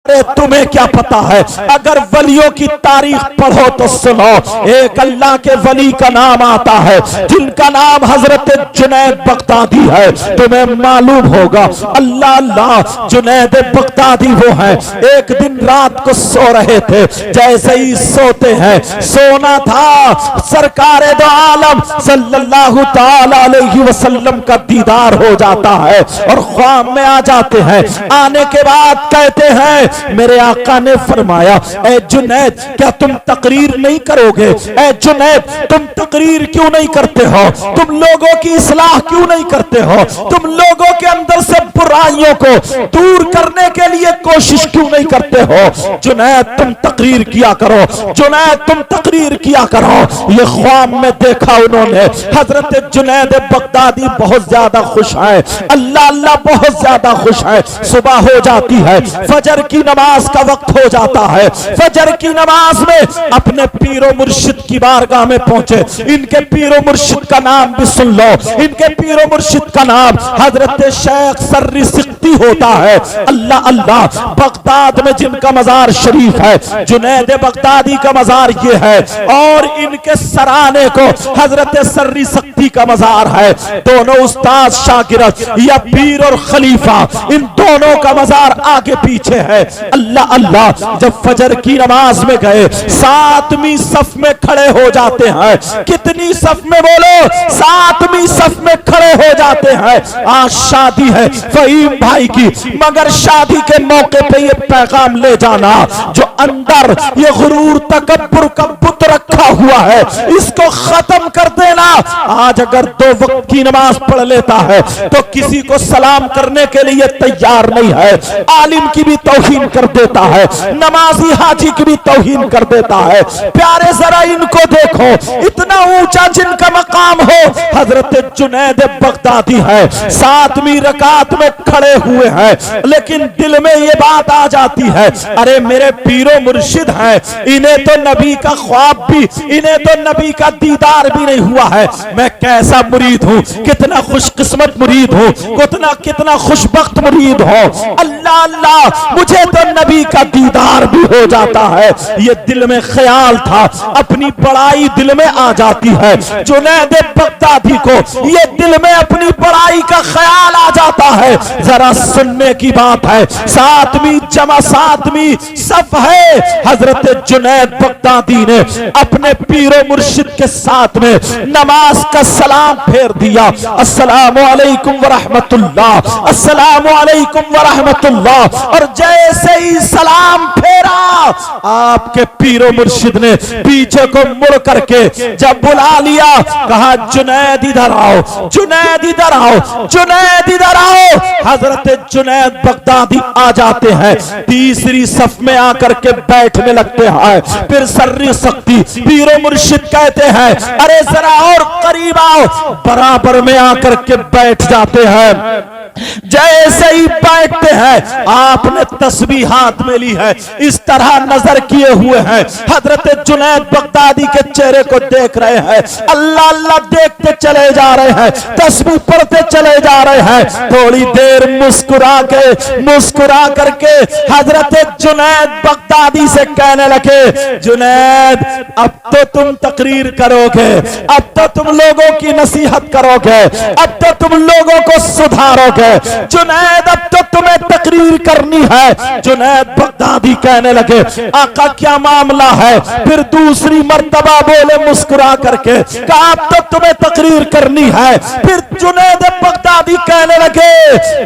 अरे तुम्हें क्या पता है, अगर वलियों की तारीख पढ़ो तो सुनो, एक अल्लाह के वली का नाम आता है जिनका नाम हजरत जुनैद बगदादी है। तुम्हें मालूम होगा अल्लाह अल्लाह जुनैद बगदादी वो है। एक दिन रात को सो रहे थे, जैसे ही सोते हैं, सोना था, सरकारे दो आलम सल्लल्लाहु ताला अलैहि वसल्लम का दीदार हो जाता है और ख्वाब में आ जाते हैं। आने के बाद कहते हैं मेरे आका ने फरमाया, ए जुनैद क्या तुम तकरीर नहीं करोगे? ए जुनैद तुम तकरीर क्यों नहीं करते हो? तुम लोगों की इस्लाह क्यों नहीं करते हो? तुम लोगों के अंदर से बुराइयों को दूर करने के लिए कोशिश क्यों नहीं करते हो? जुनैद तुम तकरीर किया करो, जुनैद तुम तकरीर किया करो। ये ख्वाब में देखा उन्होंने। हजरत जुनैद बगदादी बहुत ज्यादा खुश है, अल्लाह अल्लाह बहुत ज्यादा खुश है। सुबह हो जाती है, फजर की नमाज का वक्त हो जाता है। फजर की नमाज में अपने पीरो मुर्शिद की बारगाह में पहुंचे। इनके पीरो मुर्शिद का नाम भी सुन लो, इनके पीरो मुर्शिद का नाम हजरत शेख सर्री सिक्ती होता है। अल्लाह अल्लाह, बगदाद में जिनका मजार शरीफ है, जुनैद बगदादी का मजार ये है और इनके सराने को हजरत सर्री सिक्ती का मजार है। दोनों उस्ताद शागिर्द या पीर और खलीफा, इन दोनों का मजार आगे पीछे है। अल्लाह अल्लाह, जब फजर की नमाज में गए, 7वीं सफ में खड़े हो जाते हैं। कितनी सफ में बोलो? 7वीं सफ में खड़े हो जाते हैं। आज शादी है फहीम भाई की, मगर शादी के मौके पे ये पैगाम ले जाना, जो अंदर ये गुरूर तकब्बुर का बुत रखा हुआ है, इसको खत्म कर देना। आज अगर 2 वक्त की नमाज पढ़ लेता है तो किसी को सलाम करने के लिए तैयार नहीं है। आलिम की भी तौहीन कर देता है, नमाजी हाजी की भी तौहीन कर देता है। प्यारे जरा इनको देखो, इतना ऊंचा जिनका मकाम हो, हजरत जुनैद बगदादी है। 7वीं रकात में खड़े हुए हैं, लेकिन दिल में ये बात आ जाती है, अरे मेरे पीरो मुर्शिद हैं, इन्हें तो नबी का ख्वाब भी, इन्हें तो नबी का दीदार भी नहीं हुआ है। मैं कैसा मुरीद हूँ, कितना खुशकिस्मत मुरीद हूँ, कितना खुशबख्त मुरीद हो। अल्लाह अल्लाह, मुझे तो नबी का दीदार भी हो जाता है। ये दिल में ख्याल था, अपनी बड़ाई दिल में आ जाती है। जुनैद बगदादी को ये दिल में अपनी बड़ाई का ख्याल आ जाता है। जरा सुनने की बात है, 7वीं जमा 7वीं सफ है। हजरत जुनैद बगदादी ने अपने पीरो मुर्शिद के साथ में नमाज का सलाम फेर दिया। अस्सलामु अलैकुम व रहमतुल्लाह, अस्सलामु अलैकुम व रहमतुल्लाह। और जैसे ही सलाम फेरा, आपके पीरो मुर्शिद ने पीछे को मुड़ करके जब बुला लिया, कहा जुनैद इधर आओ, जुनैद इधर आओ, जुनैद इधर आओ। हजरत जुनैद बगदादी आ जाते हैं, तीसरी सफ में आकर के बैठने लगते हैं। फिर सर्री सिक्ती पीरो मुर्शिद कहते हैं, अरे जरा और करीब आओ, बराबर में आकर के बैठ जाते हैं। जैसे ही बैठते हैं, आपने तस्बीह हाथ में ली है, इस तरह नजर किए हुए हैं, हजरत जुनैद बगदादी के चेहरे को देख रहे हैं। अल्लाह अल्लाह देखते चले जा रहे हैं, तस्बीह पढ़ते चले जा रहे हैं। थोड़ी देर मुस्कुरा करके हजरत जुनैद बगदादी से कहने लगे, जुनैद अब तो तुम तकरीर करोगे, अब तो तुम लोगों की नसीहत करोगे, अब तो तुम लोगों को सुधारोगे। जुनैद अब तो तुम्हें तकरीर करनी है। जुनैद बगदादी कहने लगे, आका क्या मामला है? फिर दूसरी मर्तबा बोले मुस्कुरा करके, कहा अब तो तुम्हें तकरीर करनी है। फिर जुनैद बगदादी कहने लगे,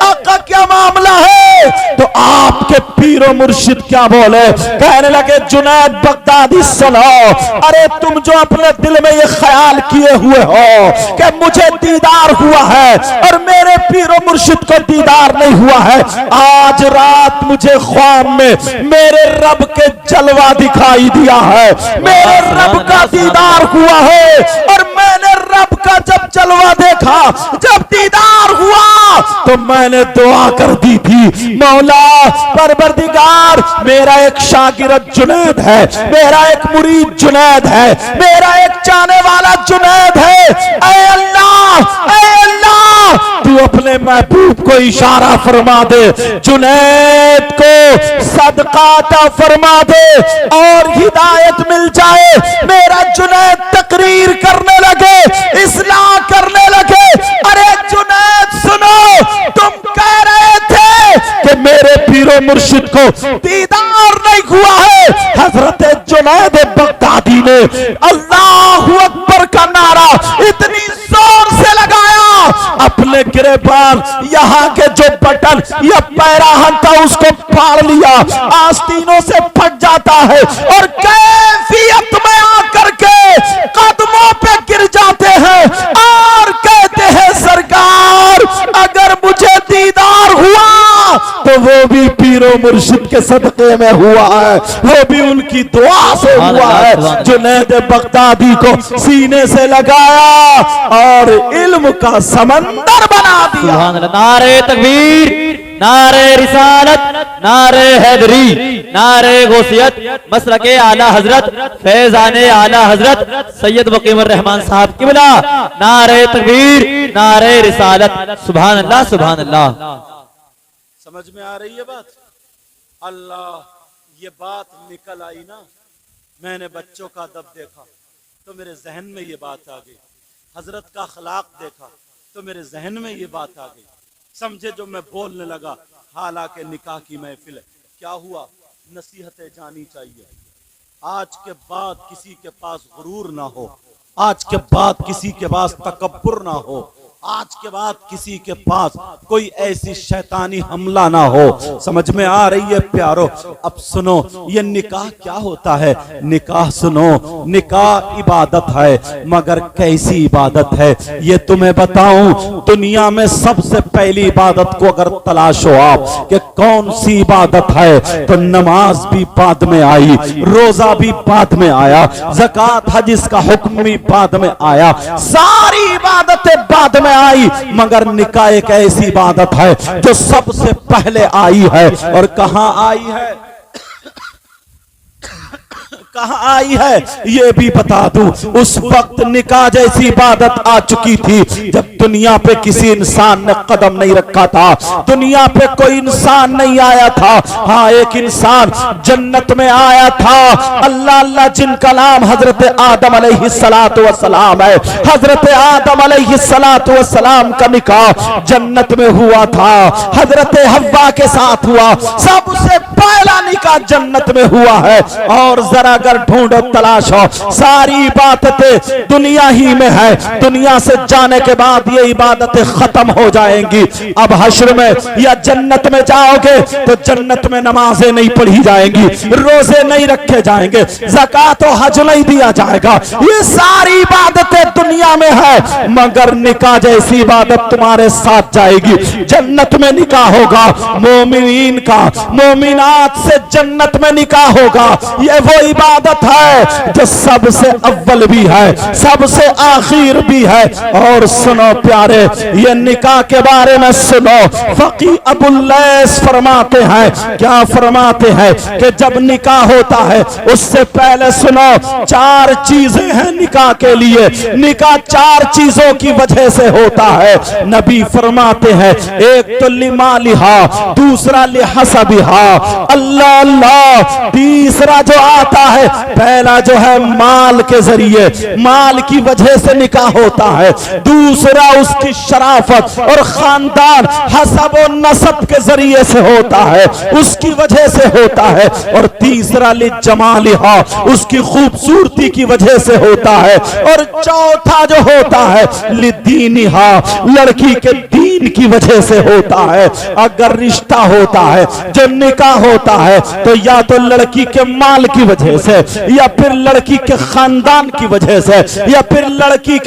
आका क्या मामला है? तो आपके पीरो मुर्शिद क्या बोले? कहने लगे, जुनैद बगदादी सुनो, अरे तुम जो अपने दिल में ये ख्याल किए हुए हो कि मुझे दीदार हुआ है और मेरे पीरो मुर्शिद को दीदार नहीं हुआ है, आज रात मुझे ख्वाब में मेरे रब के जलवा दिखाई दिया है, मेरे रब का दीदार हुआ है। और मैंने रब का जब जलवा देखा, जब दीदार हुआ, तो मैंने दुआ कर दी थी, मौला परवरदिगार, मेरा एक शागिर्द जुनैद है, मेरा एक मुरीद जुनैद है, मेरा एक चाहने वाला जुनैद है। ऐ अल्लाह, ऐ अल्लाह, तू अपने महबूब को इशारा फरमा दे, जुनैद को सदका अता फरमा दे और हिदायत मिल जाए। मेरा जुनैद तकरीर करने लगे, इस्लाह करने लगे। अरे जुनैद सुनो, तुम कह रहे थे कि मेरे पीरो मुर्शिद को दीदार नहीं हुआ है। हजरत जुनैद बगदादी ने अल्लाहु अकबर का नारा इतनी जोर से लगाया, अपने गिरेबान यहाँ के जो बटन या पैराहन था उसको फाड़ लिया, आस्तीनों से फट जाता है और कैफियत में आकर के कदमों पे गिर जाते हैं और कहते हैं सरकार अगर मुझे दीदार हुआ तो वो भी पीरो मुर्शिद के सदक़े में हुआ है, वो भी उनकी दुआ से हुआ है। जुनैद बगदादी को सीने से लगाया और इल्म का समंदर बना दिया। नारे तकबीर, नारे रिसालत, नारे हैदरी, नारे गौसियत, मसलके आला हजरत फैजाने आला हजरत सैयद वकीम रहमान साहब की बिला। नारे तकबीर, नारे रिसालत। सुभान अल्लाह, सुभान अल्लाह। समझ में आ रही है बात? अल्लाह, ये बात निकल आई ना, मैंने बच्चों का अदब देखा तो मेरे जहन में ये बात आ गई, हजरत का अखलाक देखा तो मेरे जहन में ये बात आ गई। समझे जो मैं बोलने लगा, हालांकि निकाह की महफिल है, क्या हुआ, नसीहतें जानी चाहिए। आज के बाद किसी के पास गुरूर ना हो, आज के बाद किसी के पास तकब्बुर ना हो, आज के बाद किसी के पास कोई ऐसी शैतानी हमला ना हो। समझ में आ रही है प्यारो? अब सुनो, ये निकाह क्या होता है? निकाह सुनो, निकाह इबादत है, मगर कैसी इबादत है ये तुम्हें बताऊं। दुनिया में सबसे पहली इबादत को अगर तलाश हो आप कि कौन सी इबादत है, तो नमाज भी बाद में आई, रोजा भी बाद में आया, ज़कात हज इसका हुक्म भी बाद में आया, सारी इबादतें बाद में आई, मगर निकाह एक ऐसी इबादत है जो सबसे पहले आई है। और कहां आई है, कहां आई है ये भी बता दूं। उस वक्त निकाह जैसी इबादत आ चुकी थी जब दुनिया पे किसी इंसान ने कदम नहीं रखा था, दुनिया पे कोई इंसान नहीं आया था। हाँ, एक इंसान जन्नत में आया था, अल्लाह अल्लाह, जिनका नाम हजरत आदम अलैहिस्सलातु वस्सलाम है। हजरत आदम अलैहिस्सलातु वस्सलाम का निकाह जन्नत में हुआ था, हजरत हव्वा के साथ हुआ। सबसे पहला निकाह जन्नत में हुआ है। और जरा अगर ढूंढो, तलाशो, सारी इबादतें दुनिया ही में है, दुनिया से जाने के बाद ये इबादतें खत्म हो जाएंगी। अब हश्र में या जन्नत में जाओगे तो जन्नत में नमाजें नहीं पढ़ी जाएंगी, रोजे नहीं रखे जाएंगे, ज़कात और हज नहीं दिया जाएगा। ये सारी इबादतें दुनिया में है, मगर निकाह जैसी इबादत तुम्हारे साथ जाएगी। जन्नत में निकाह होगा, मोमिनीन का, मोमिनात से जन्नत में निकाह होगा। ये वो इबादत है जो सबसे अव्वल भी है, सबसे आखिर भी है। और सुनो प्यारे, ये निकाह के बारे में सुनो, फकी अबुल्लैस फरमाते हैं, क्या फरमाते हैं कि जब निकाह होता है उससे पहले सुनो, चार चीजें हैं निकाह के लिए। निकाह चार चीजों की वजह से होता है। नबी फरमाते हैं, एक तो लिमालिहा, दूसरा लिहसबिहा, अल्लाह अल्लाह, तीसरा जो आता है, पहला जो है माल के जरिए, माल की वजह से निकाह होता है। दूसरा उसकी शराफत और खानदान, हसब और नसब के जरिए से होता है, उसकी वजह से होता है। और तीसरा लिजमालिहा, उसकी खूबसूरती की वजह से होता है। और चौथा जो होता है लिदीनिहा, लड़की के दीन की वजह से होता है। अगर रिश्ता होता है, जो निकाह होता है, तो या तो लड़की के माल की वजह से, या फिर लड़की के खानदान की वजह से, या फिर लड़की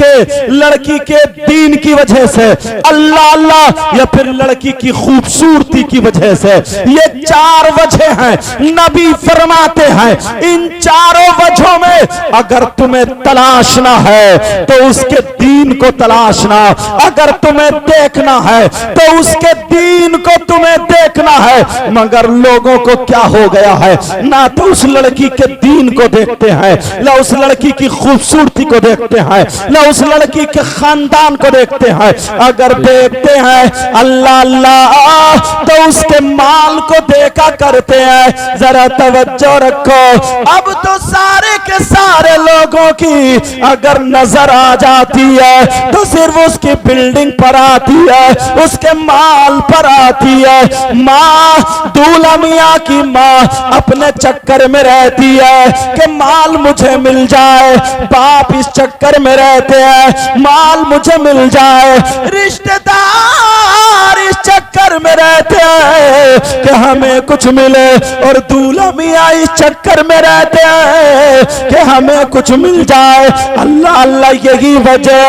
के दीन की वजह से, अल्लाह अल्लाह, या फिर लड़की की खूबसूरती की वजह से। ये चार वजह हैं। नबी फरमाते हैं, इन चारों वजहों में अगर तुम्हें तलाशना है तो उसके दीन को तलाशना, अगर तुम्हें देखना है तो उसके दीन को तुम्हें देखना है। मगर लोगों को क्या हो गया है, ना तो उस लड़की के दीन को देखते हैं, ना उस लड़की की खूबसूरती को देखते हैं, ना उस लड़की के खानदान को देखते हैं। अगर देखते हैं अल्लाह अल्लाह तो उसके माल को देखा करते हैं। जरा तवज्जो रखो, अब तो सारे के सारे लोगों की अगर नजर आ जाती है तो सिर्फ उसकी बिल्डिंग पर आती है, उसके माल पर आती है। माँ दूल्हा मियाँ की माँ अपने चक्कर में रहती है कि माल मुझे मिल जाए, बाप इस चक्कर में रहते हैं माल मुझे मिल जाए, रिश्तेदार इस चक्कर में रहते हैं कि हमें कुछ मिले, और दूल्हा मियाँ इस चक्कर में रहते हैं कि हमें कुछ मिल जाए। अल्लाह अल्लाह यही वजह,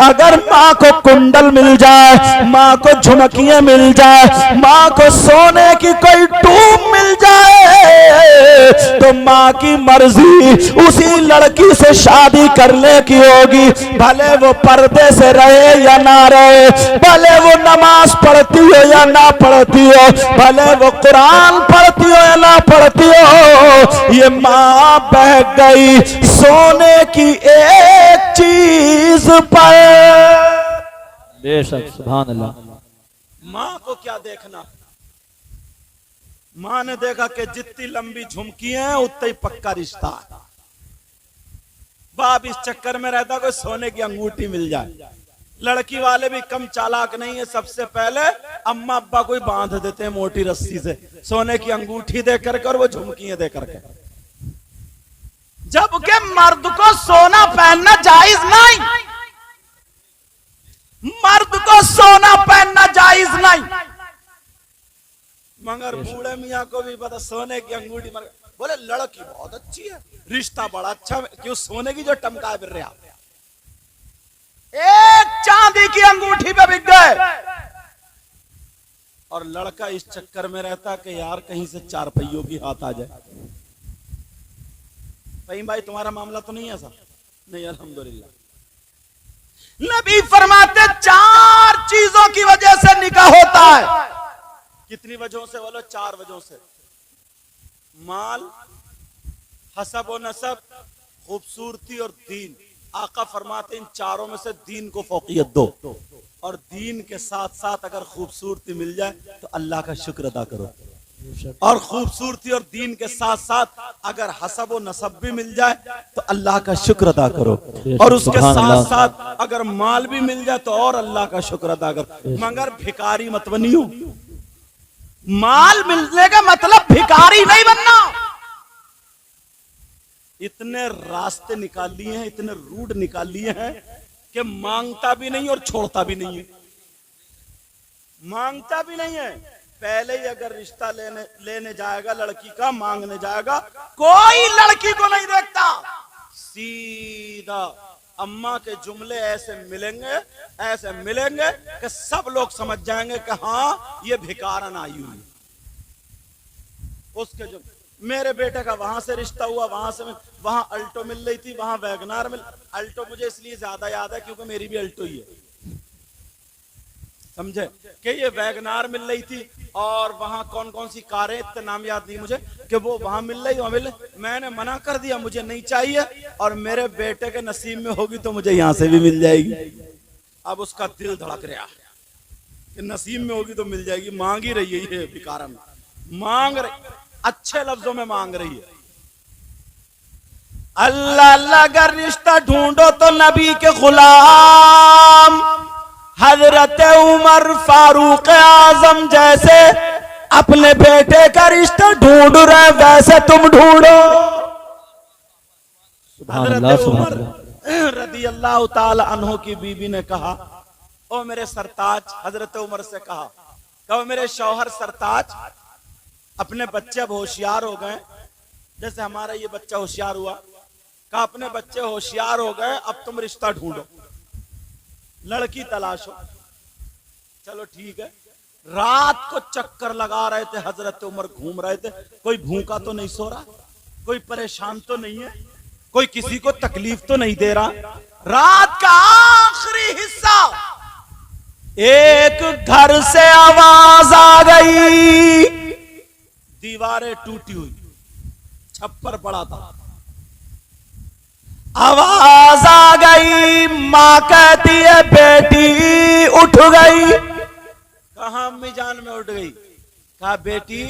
अगर माँ को कुंडल मिल जाए, माँ को झुमकियां मिल जाए, माँ को सोने की कोई टूब मिल जाए तो माँ की मर्जी उसी लड़की से शादी करने की होगी, भले वो पर्दे से रहे या ना रहे, भले वो नमाज पढ़ती हो या ना पढ़ती हो, भले वो कुरान पढ़ती हो या ना पढ़ती हो। ये माँ बह गई सोने की एक चीज पर। बेशक, सुभान अल्लाह। माँ को क्या देखना, माँ ने देखा कि जितनी लंबी झुमकी है उतना ही पक्का रिश्ता है। बाप इस चक्कर में रहता कोई सोने की अंगूठी मिल जाए। लड़की वाले भी कम चालाक नहीं है, सबसे पहले अम्मा अब्बा को ही बांध देते हैं मोटी रस्सी से, सोने की अंगूठी दे करके और वो झुमकियां दे करके। जबकि मर्द को सोना पहनना जायज नहीं, मर्द को सोना पहनना जायज नहीं। मगर बूढ़े मियाँ को भी पता सोने की अंगूठी, मगर बोले लड़की बहुत अच्छी है, रिश्ता बड़ा अच्छा, क्यों सोने की जो टमका फिर रहा, एक चांदी की अंगूठी पे बिक गए। और लड़का इस चक्कर में रहता कि यार कहीं से चार पहियों की हाथ आ जाए। भाई तुम्हारा मामला तो नहीं ऐसा? नहीं, अल्हम्दुलिल्लाह। नबी फरमाते चार चीजों की वजह से निकाह होता है। कितनी वजहों से बोलो? चार वजहों से। माल, हसब और नसब, खूबसूरती और दीन। आका फरमाते इन चारों में से दीन को फौकियत दो, और दीन के साथ साथ अगर खूबसूरती मिल जाए तो अल्लाह का शुक्र अदा करो, और खूबसूरती और दीन के साथ साथ अगर हसब और नसब भी मिल जाए तो अल्लाह का शुक्र अदा करो, और उसके साथ साथ अगर माल भी मिल जाए तो और अल्लाह का शुक्र अदा करो। मगर भिखारी मत बनियो। माल मिलने का मतलब भिखारी नहीं बनना। इतने रास्ते निकाल लिए हैं, इतने रूट निकाल लिए हैं कि मांगता भी नहीं और छोड़ता भी नहीं है। मांगता भी नहीं है, पहले ही अगर रिश्ता लेने जाएगा लड़की का, मांगने जाएगा, कोई लड़की को नहीं देखता, सीधा अम्मा के जुमले ऐसे मिलेंगे कि सब लोग समझ जाएंगे कि हाँ ये भिखारन आई हुई। उसके जो मेरे बेटे का वहां से रिश्ता हुआ, वहां अल्टो मिल रही थी, वहां वैगनार मिल। अल्टो मुझे इसलिए ज्यादा याद है क्योंकि मेरी भी अल्टो ही है, समझे कि ये वैगनार मिल रही थी, और वहां कौन कौन सी कारें, इतने नाम याद नहीं मुझे, कि वो वहां मिल रही। मैंने मना कर दिया, मुझे नहीं चाहिए, और मेरे बेटे के नसीब में होगी तो मुझे यहां से भी मिल जाएगी। अब उसका दिल धड़क रहा कि नसीब में होगी तो मिल जाएगी। मांग ही रही है ये भिखारन, मांग रही, अच्छे लफ्जों में मांग रही है। अल्लाह अल्लाह अगर रिश्ता ढूंढो तो नबी के गुलाम हजरत उमर फारूक आजम जैसे अपने बेटे का रिश्ता ढूंढ रहे, वैसे तुम ढूंढो। हजरत उमर रदी अल्लाह ताला अन्हु की बीबी ने कहा, ओ मेरे सरताज, हजरत उमर से कहा, कहो मेरे शौहर सरताज, अपने बच्चे अब होशियार हो गए, जैसे हमारा ये बच्चा होशियार हुआ, कहा अपने बच्चे होशियार हो गए, अब तुम रिश्ता ढूंढो, लड़की तलाशो। चलो ठीक है। रात को चक्कर लगा रहे थे हजरत उमर, घूम रहे थे, कोई भूखा तो नहीं सो रहा, कोई परेशान तो नहीं है, कोई किसी को तकलीफ तो नहीं दे रहा। रात का आखिरी हिस्सा एक घर से आवाज आ गई, दीवारें टूटी हुई, छप्पर पड़ा था, आवाज आ गई। मां कहती है बेटी उठ गई। कहां अम्मी जान में उठ गई? कहा बेटी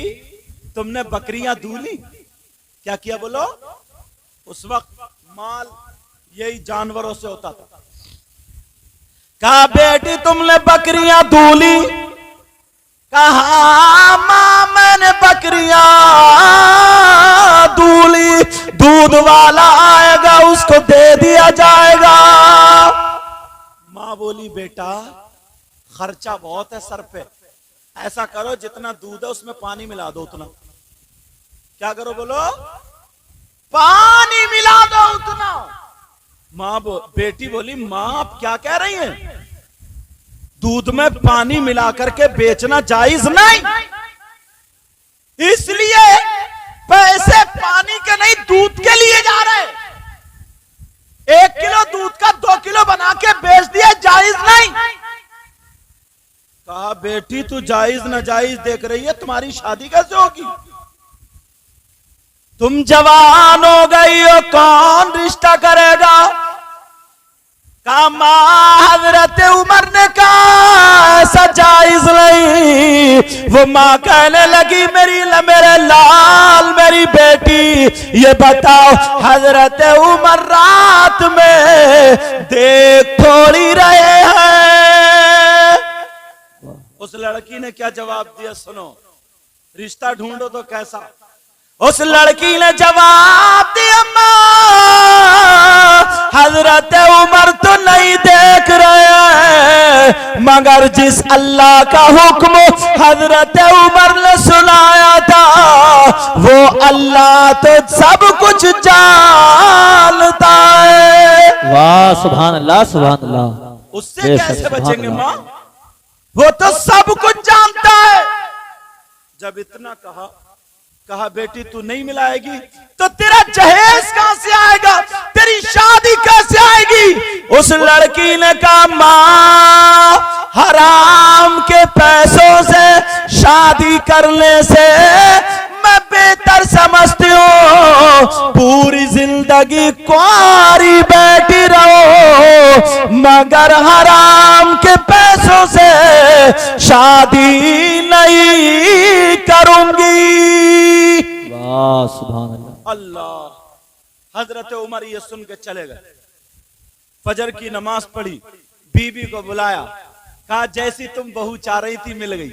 तुमने बकरियां दूली। क्या किया बोलो? उस वक्त माल यही जानवरों से होता था। कहा बेटी तुमने बकरियां दूली। कहा मां मैंने बकरियां दूली, दूध वाला आएगा उसको दे दिया जाएगा। मां बोली बेटा खर्चा बहुत है सर पे, ऐसा करो जितना दूध है उसमें पानी मिला दो उतना। क्या करो बोलो? पानी मिला दो उतना। बेटी बोली मां आप क्या कह रही हैं? दूध में पानी मिला करके बेचना जायज नहीं, इसलिए पैसे पानी के नहीं दूध के लिए जा रहे। 1 किलो दूध का 2 किलो बना के बेच दिया, जायज नहीं। कहा बेटी तू जायज न जायज देख रही है, तुम्हारी शादी कैसे होगी? तुम जवान हो गई हो, कौन रिश्ता करेगा? कहा मां हजरत उमर ने कहा ऐसा जायज नहीं। वो मां कहने लगी मेरे लाल मेरी बेटी ये बताओ हजरत उमर रात में देख थोड़ी रहे हैं? उस लड़की ने क्या जवाब दिया सुनो, रिश्ता ढूंढो तो कैसा? उस लड़की ने जवाब दिया हजरत उमर तो नहीं देख रहे हैं, मगर जिस अल्लाह का हुक्म हजरत उमर ने सुनाया था वो अल्लाह तो सब कुछ जानता है। वाह सुभान अल्लाह सुभान अल्लाह। उससे कैसे बचेंगे मां? वो तो सब कुछ जानता है। जब इतना कहा बेटी तू नहीं मिलाएगी तो तेरा जहेज कहां से आएगा, तेरी शादी कैसे आएगी? उस लड़की ने कहा मां हराम के पैसों से शादी करने से मैं बेहतर समझती हूँ पूरी जिंदगी कुंवारी बैठी रहो, मगर हराम के पैसों से शादी नहीं करूंगी। वाह सुभान अल्लाह। अल्लाह। हजरत उमर ये सुन के चले गए, फजर की नमाज पढ़ी, बीबी को बुलाया, कहा जैसी तुम बहू चाह रही थी मिल गई।